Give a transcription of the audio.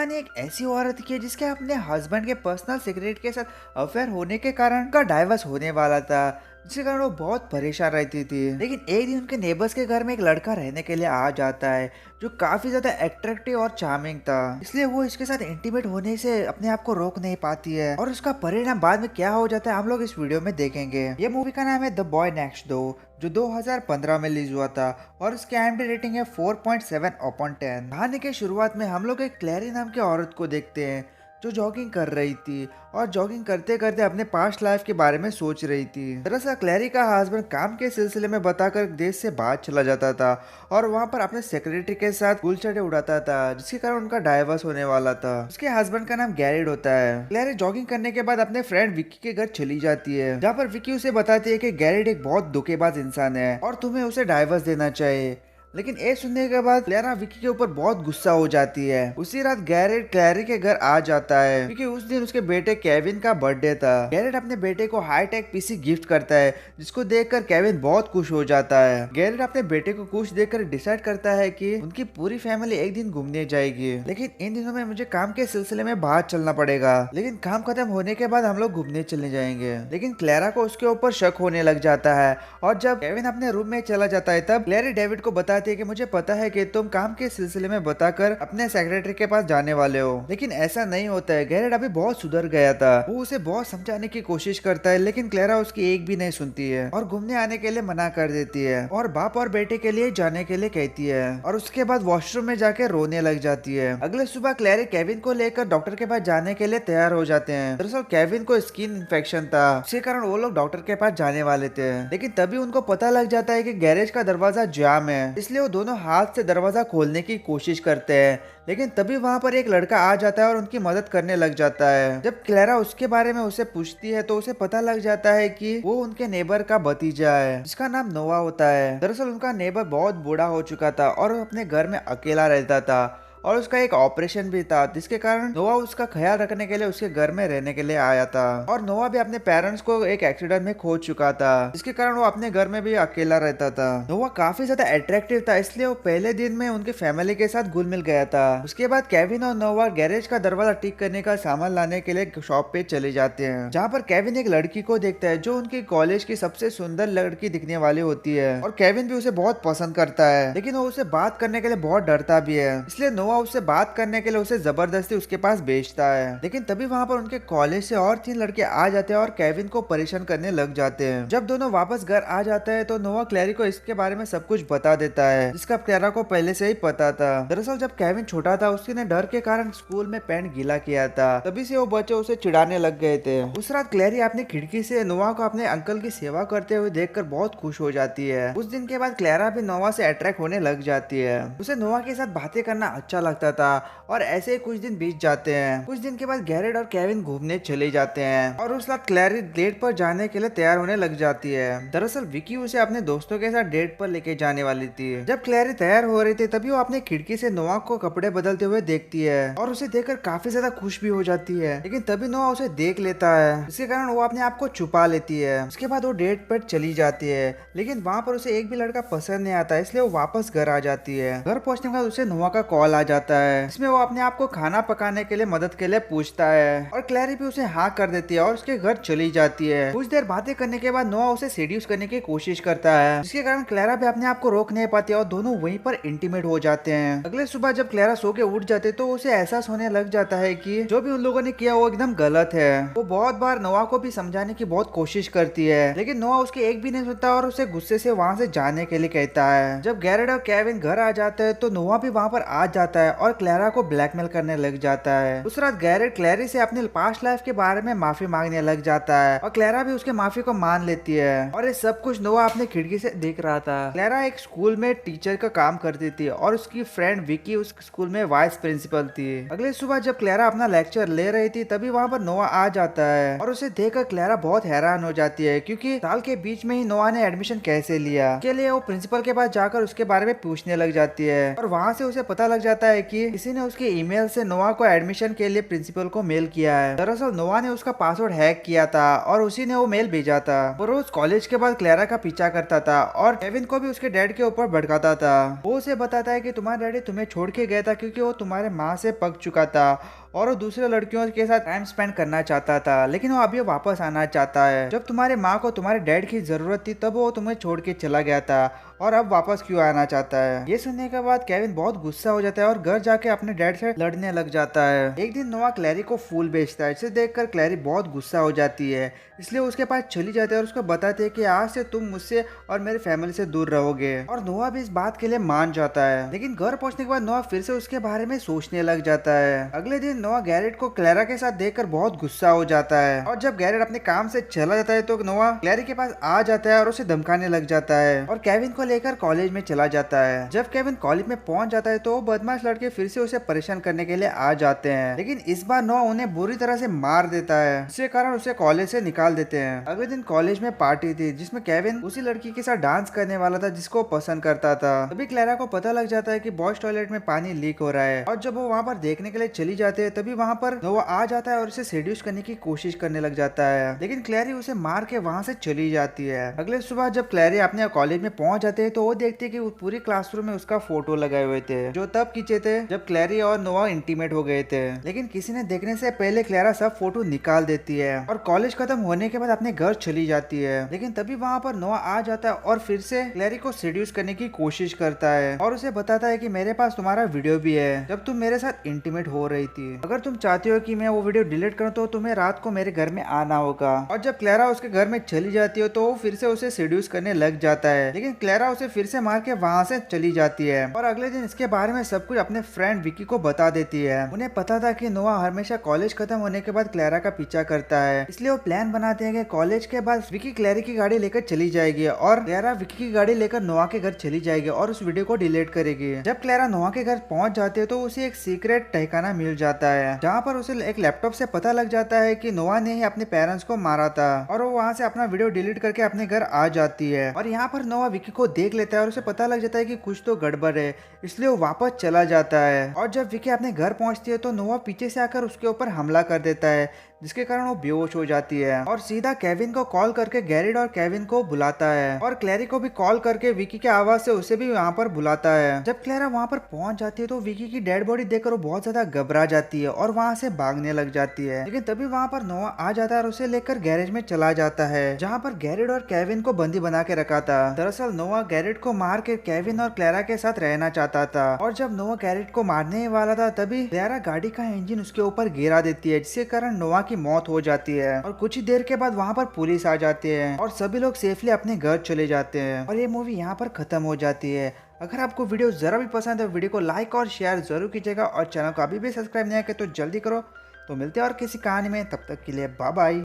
कहानी एक ऐसी औरत की है जिसके अपने हस्बैंड के पर्सनल सिक्रेट के साथ अफेयर होने के कारण उनका डाइवर्स होने वाला था, जिसके कारण वो बहुत परेशान रहती थी। लेकिन एक दिन उनके नेबर्स के घर में एक लड़का रहने के लिए आ जाता है जो काफी ज्यादा अट्रैक्टिव और चार्मिंग था, इसलिए वो इसके साथ इंटीमेट होने से अपने आप को रोक नहीं पाती है। और उसका परिणाम बाद में क्या हो जाता है हम लोग इस वीडियो में देखेंगे। ये मूवी का नाम है द बॉय नेक्स्ट डोर, जो 2015 में रिलीज हुआ था और इसकी IMDb रेटिंग है 4.7/10। कहानी के शुरुआत में हम लोग एक क्लैरी नाम की औरत को देखते हैं जो जॉगिंग कर रही थी और जॉगिंग करते करते अपने पास्ट लाइफ के बारे में सोच रही थी। दरअसल क्लैरी का हस्बैंड काम के सिलसिले में बताकर देश से बाहर चला जाता था और वहाँ पर अपने सेक्रेटरी के साथ गुलछटे उड़ाता था, जिसके कारण उनका डाइवर्स होने वाला था। उसके हस्बैंड का नाम गैरिड होता है। क्लैरी जॉगिंग करने के बाद अपने फ्रेंड विक्की के घर चली जाती है, जहाँ पर विक्की उसे बताती है कि गैरिड एक बहुत धोखेबाज इंसान है और तुम्हें उसे डाइवर्स देना चाहिए। लेकिन ये सुनने के बाद क्लैरा विक्की के ऊपर बहुत गुस्सा हो जाती है। उसी रात गैरेट क्लैरी के घर आ जाता है क्योंकि उस दिन उसके बेटे केविन का बर्थडे था। गैरेट अपने बेटे को हाईटेक पीसी गिफ्ट करता है, जिसको देखकर केविन बहुत खुश हो जाता है। गैरेट अपने बेटे को खुश देखकर डिसाइड करता है कि उनकी पूरी फैमिली एक दिन घूमने जाएगी, लेकिन इन दिनों में मुझे काम के सिलसिले में बाहर चलना पड़ेगा। लेकिन काम खत्म होने के बाद हम लोग घूमने चले जाएंगे। लेकिन क्लैरा को उसके ऊपर शक होने लग जाता है और जब केविन अपने रूम में चला जाता है तब क्लैरी डेविड को बताती है कि मुझे पता है कि तुम काम के सिलसिले में बताकर अपने सेक्रेटरी के पास जाने वाले हो, लेकिन ऐसा नहीं होता है। गैरेट अभी बहुत सुधर गया था। वो उसे बहुत समझाने की कोशिश करता है, लेकिन क्लैरा उसकी एक भी नहीं सुनती है और घूमने आने के लिए मना कर देती है और बाप और बेटे के लिए जाने के लिए कहती है और उसके बाद वॉशरूम में जाके रोने लग जाती है। अगले सुबह क्लैरी केविन को लेकर डॉक्टर के पास जाने के लिए तैयार हो जाते हैं। दरअसल केविन को स्किन इन्फेक्शन था, इसके कारण वो लोग डॉक्टर के पास जाने वाले थे, लेकिन तभी उनको पता लग जाता है कि गैरेज का दरवाजा जाम है, इसलिए वो दोनों हाथ से दरवाजा खोलने की कोशिश करते हैं। लेकिन तभी वहां पर एक लड़का आ जाता है और उनकी मदद करने लग जाता है। जब क्लैरा उसके बारे में उसे पूछती है तो उसे पता लग जाता है कि वो उनके नेबर का भतीजा है, जिसका नाम नोवा होता है। दरअसल उनका नेबर बहुत बूढ़ा हो चुका था और वो अपने घर में अकेला रहता था और उसका एक ऑपरेशन भी था, जिसके कारण नोवा उसका ख्याल रखने के लिए उसके घर में रहने के लिए आया था। और नोवा भी अपने पेरेंट्स को एक एक्सीडेंट में खो चुका था, जिसके कारण वो अपने घर में भी अकेला रहता था। नोवा काफी ज्यादा अट्रैक्टिव था, इसलिए वो पहले दिन में उनकी फैमिली के साथ घुल मिल गया था। उसके बाद केविन और नोवा गैरेज का दरवाजा ठीक करने का सामान लाने के लिए शॉप पे चले जाते हैं, जहाँ पर केविन एक लड़की को देखता है जो उनकी कॉलेज की सबसे सुंदर लड़की दिखने वाली होती है और केविन भी उसे बहुत पसंद करता है, लेकिन वो उसे बात करने के लिए बहुत डरता भी है, इसलिए नोवा उससे बात करने के लिए उसे जबरदस्ती उसके पास भेजता है। लेकिन तभी वहां पर उनके कॉलेज से और 3 लड़के आ जाते हैं और केविन को परेशान करने लग जाते हैं। जब दोनों वापस घर आ जाते हैं तो नोवा क्लैरी को इसके बारे में सब कुछ बता देता है, जिसका क्लैरा को पहले से ही पता था। दरअसल जब केविन छोटा था उसने डर के कारण स्कूल में पैंट गीला किया था, तभी से वो बच्चे उसे चिढ़ाने लग गए थे। उस रात क्लैरी अपनी खिड़की से नोवा को अपने अंकल की सेवा करते हुए देखकर बहुत खुश हो जाती है। उस दिन के बाद क्लैरा भी नोवा से अट्रैक्ट होने लग जाती है। उसे नोवा के साथ बातें करना अच्छा लगता था और ऐसे ही कुछ दिन बीत जाते हैं। कुछ दिन के बाद गैरेट और केविन घूमने चले जाते हैं और उस रात क्लैरी डेट पर जाने के लिए तैयार होने लग जाती है। दरअसल विकी उसे अपने दोस्तों के साथ डेट पर लेके जाने वाली थी। जब क्लैरी तैयार हो रही थी तभी वो अपने खिड़की से नोवा को कपड़े बदलते हुए देखती है और उसे देखकर काफी ज्यादा खुश भी हो जाती है, लेकिन तभी नोवा उसे देख लेता है, जिसके कारण वो अपने आप को छुपा लेती है। उसके बाद वो डेट पर चली जाती है, लेकिन वहाँ पर उसे एक भी लड़का पसंद नहीं आता, इसलिए वो वापस घर आ जाती है। घर पहुंचने के बाद उसे नोवा का कॉल आ जाता है, इसमें वो अपने आप को खाना पकाने के लिए मदद के लिए पूछता है और क्लैरी भी उसे हाँ कर देती है और उसके घर चली जाती है। कुछ देर बातें करने के बाद नोआ उसे सेड्यूस करने की कोशिश करता है, जिसके कारण क्लैरा भी अपने आप को रोक नहीं पाती और दोनों वहीं पर इंटीमेट हो जाते हैं। अगले सुबह जब क्लैरा सो के उठ जाते तो उसे एहसास होने लग जाता है कि जो भी उन लोगों ने किया वो एकदम गलत है। वो बहुत बार नोआ को भी समझाने की बहुत कोशिश करती है, लेकिन नोआ उसकी एक भी नहीं सुनता और उसे गुस्से से वहाँ से जाने के लिए कहता है। जब गैरेट और केविन घर आ जाते हैं तो नोआ भी वहाँ पर आ जाता है और क्लैरा को ब्लैकमेल करने लग जाता है। उस रात गैरेट क्लैरी से अपने पास्ट लाइफ के बारे में माफी मांगने लग जाता है और क्लैरा भी उसके माफी को मान लेती है और ये सब कुछ नोआ अपने खिड़की से देख रहा था। क्लैरा एक स्कूल में टीचर का काम करती थी और उसकी फ्रेंड विकी उस स्कूल में वाइस प्रिंसिपल थी। अगले सुबह जब क्लैरा अपना लेक्चर ले रही थी तभी वहाँ पर नोआ आ जाता है और उसे देखकर क्लैरा बहुत हैरान हो जाती है, क्योंकि साल के बीच में ही नोआ ने एडमिशन कैसे लिया। के लिए वो प्रिंसिपल के पास जाकर उसके बारे में पूछने लग जाती है और वहाँ से उसे पता लग जाता बताता है कि किसी ने उसके ईमेल से नोआ को एडमिशन के लिए प्रिंसिपल को मेल किया है। दरअसल नोआ ने उसका पासवर्ड हैक किया था और उसी ने वो मेल भेजा था। वो रोज कॉलेज के बाद क्लेरा का पीछा करता था और केविन को भी उसके डैड के ऊपर भड़काता था। वो उसे बताता है कि तुम्हारा डैडी तुम्हें छोड़ के गया था क्योंकि वो तुम्हारे माँ से पक चुका था और वो दूसरे लड़कियों के साथ टाइम स्पेंड करना चाहता था, लेकिन वो अभी वापस आना चाहता है। जब तुम्हारे माँ को तुम्हारे डैड की जरूरत थी तब वो तुम्हें छोड़ के चला गया था और अब वापस क्यों आना चाहता है। ये सुनने के बाद केविन बहुत गुस्सा हो जाता है और घर जाके अपने डैड से लड़ने लग जाता है। एक दिन नोआ क्लैरी को फूल बेचता है, इसे देखकर क्लैरी बहुत गुस्सा हो जाती है, इसलिए उसके पास चली जाती है और उसको बताते हैं कि आज से तुम मुझसे और मेरी फैमिली से दूर रहोगे। और नोआ भी इस बात के लिए मान जाता है, लेकिन घर पहुंचने के बाद नोआ फिर से उसके बारे में सोचने लग जाता है। अगले दिन नोआ गैरेट को क्लैरा के साथ देखकर बहुत गुस्सा हो जाता है और जब गैरेट अपने काम से चला जाता है तो नोआ क्लैरी के पास आ जाता है और उसे धमकाने लग जाता है और केविन को लेकर कॉलेज में चला जाता है। जब केविन कॉलेज में पहुंच जाता है तो वो बदमाश लड़के फिर से उसे परेशान करने के लिए आ जाते हैं, लेकिन इस बार नोआ उन्हें बुरी तरह से मार देता है, जिसके कारण उसे कॉलेज से निकाल देते हैं। अगले दिन कॉलेज में पार्टी थी जिसमें केविन उसी लड़की के साथ डांस करने वाला था जिसको पसंद करता था। तभी क्लैरा को पता लग जाता है कि बॉयज टॉयलेट में पानी लीक हो रहा है और जब वो वहाँ पर देखने के लिए चली जाती है तभी वहाँ पर नोआ आ जाता है और उसे सेड्यूस करने की कोशिश करने लग जाता है, लेकिन क्लैरी उसे मार के वहाँ से चली जाती है। अगले सुबह जब क्लैरी अपने कॉलेज में पहुंच जाते हैं तो वो देखते हैं कि पूरी क्लासरूम में उसका फोटो लगाए हुए थे जो तब खींचे थे जब क्लैरी और नोआ इंटीमेट हो गए थे, लेकिन किसी ने देखने से पहले क्लैरा सब फोटो निकाल देती है और कॉलेज खत्म होने के बाद अपने घर चली जाती है। लेकिन तभी वहाँ पर नोआ आ जाता है और फिर से क्लैरी को सेड्यूस करने की कोशिश करता है और उसे बताता है कि मेरे पास तुम्हारा वीडियो भी है जब तुम मेरे साथ इंटीमेट हो रही थी, अगर तुम चाहती हो कि मैं वो वीडियो डिलीट करूं तो तुम्हें रात को मेरे घर में आना होगा। और जब क्लैरा उसके घर में चली जाती है तो वो फिर से उसे सेड्यूस करने लग जाता है, लेकिन क्लैरा उसे फिर से मार के वहाँ से चली जाती है और अगले दिन इसके बारे में सब कुछ अपने फ्रेंड विकी को बता देती है। उन्हें पता था कि नोआ हमेशा कॉलेज खत्म होने के बाद क्लैरा का पीछा करता है, इसलिए वो प्लान बनाते हैं कि कॉलेज के बाद विकी क्लैरी की गाड़ी लेकर चली जाएगी और क्लैरा विकी की गाड़ी लेकर नोआ के घर चली जाएगी और उस वीडियो को डिलीट करेगी। जब क्लैरा नोआ के घर पहुंच जाती है तो उसे एक सीक्रेट ठिकाना मिल जाता है जहाँ पर उसे एक लैपटॉप से पता लग जाता है कि नोआ ने ही अपने पेरेंट्स को मारा था और वो वहाँ से अपना वीडियो डिलीट करके अपने घर आ जाती है। और यहाँ पर नोआ विकी को देख लेता है और उसे पता लग जाता है कि कुछ तो गड़बड़ है, इसलिए वो वापस चला जाता है। और जब विकी अपने घर पहुंचती है तो नोआ पीछे से आकर उसके ऊपर हमला कर देता है, जिसके कारण वो बेहोश हो जाती है और सीधा केविन को कॉल करके गैरेट और केविन को बुलाता है और क्लैरी को भी कॉल करके विकी के आवाज से उसे भी वहाँ पर बुलाता है। जब क्लैरा वहाँ पर पहुंच जाती है तो विकी की डेड बॉडी देखकर वो बहुत ज्यादा घबरा जाती है और वहाँ से भागने लग जाती है, लेकिन तभी वहाँ पर नोआ आ जाता है और उसे लेकर गैरेज में चला जाता है जहाँ पर गैरेट और केविन को बंदी बना के रखा था। दरअसल नोआ गैरेट को मार के केविन और क्लैरा के साथ रहना चाहता था और जब नोआ गैरेट को मारने वाला था तभी क्लैरा गाड़ी का इंजन उसके ऊपर गिरा देती है, जिसके कारण नोआ की मौत हो जाती है और कुछ ही देर के बाद वहाँ पर पुलिस आ जाती है और सभी लोग सेफली अपने घर चले जाते हैं और ये मूवी यहाँ पर खत्म हो जाती है। अगर आपको वीडियो जरा भी पसंद है वीडियो को लाइक और शेयर जरूर कीजिएगा और चैनल को अभी भी सब्सक्राइब नहीं किया तो जल्दी करो। तो मिलते हैं और किसी कहानी में, तब तक के लिए बाय बाय।